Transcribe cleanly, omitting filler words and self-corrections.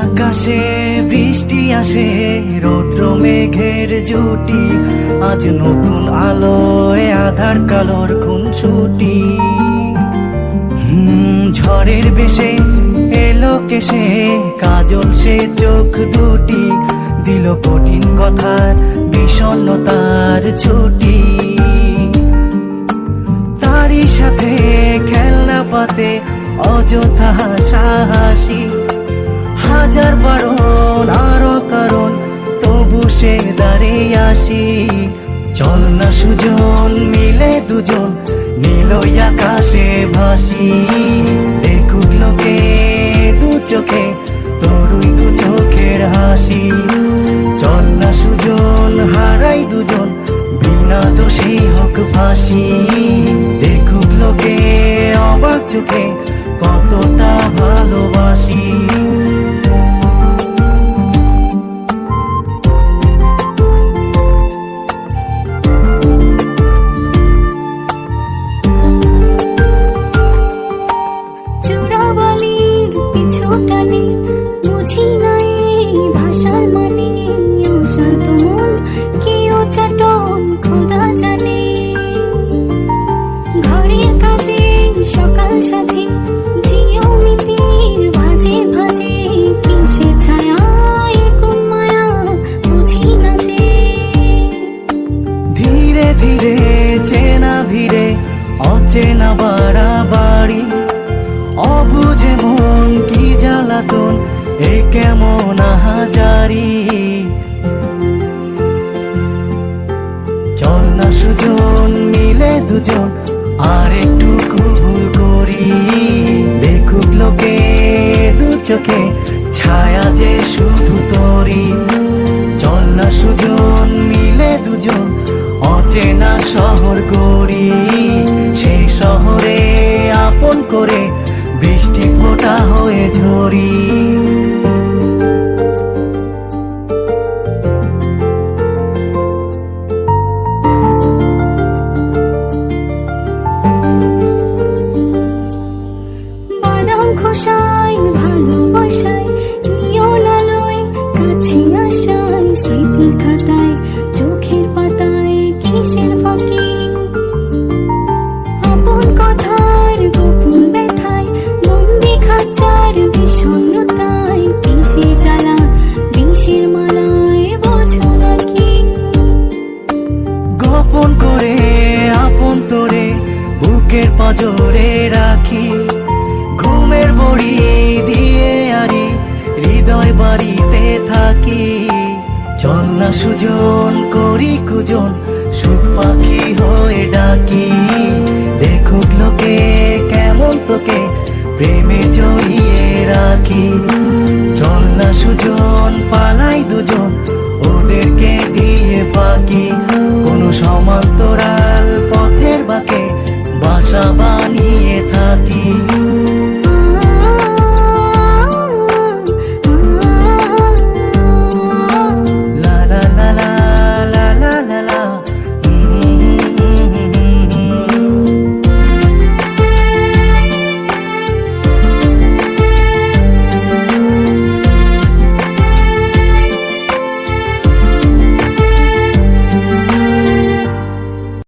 আকাশে বৃষ্টি আসে, রৌদ্র মেঘের জুটি, আজ নতুন আলোয় আধার কালোর খুনসুটি। ঝড়ের বেশে এলো কেসে, কাজল সে চোখ দুটি, দিল কঠিন কথার বিষণ্ণতার ছুটি। তারই সাথে খেলনা পাতে অযথা হাসাহাসি, হাজার বারণ আরো কারণ তবু সে দাঁড়িয়ে আসি। চল না সুজন মিলে দুজন, নীলই আকাশে ভাসি, দেখুক লোকে দু চোখে তোরই দু চোখের হাসি। চল না সুজন হারাই দুজন, বিনা দোষী হোক ফাঁসি, দেখুক লোকে অবাক চোখে কতটা ভালোবাসি। ধীরে চেনা ভিড়ে অচেনা বাড়াবাড়ি, অবুঝে মন কি জ্বালাতন এ কেমন আহাজারি। চল না সুজন মিলে দুজন আর একটু ভুল করি, দেখুক লোকে দু চোখে ছায়া যে শুধু তোরি। চল না সুজন মিলে দুজন অচেনা শহর গড়ি, সেই শহরে আপন করে বৃষ্টি ফোঁটা হয়ে ঝরি। বাদাম খোসায় ভালোবাসায় নিয়ন আলোয় কাছে আসায়, স্মৃতির খাতায় চোখের পাতায় কিসের ফাঁকি, আপন কথার গোপন ব্যথায় বন্দি খাঁচার বিষণ্ণতায়, কিসের জ্বালা বিষের মালায় বোঝো নাকি। গোপন করে আপন তোরে বুকের পাঁজরে রাখি, ঘুমের বড়ি দিয়ে আরি হৃদয় বাড়িতে থাকি। চল না সুজন করি কুজন, সুখ পাখি হয়ে ডাকি, দেখুক লোকে কেমন তোকে প্রেমে জড়িয়ে রাখি। চল না সুজন পালাই দুজন, ওদেরকে দিয়ে ফাঁকি, কোনো সমান্তরাল পথের বাঁকে বাসা বানিয়ে থাকি।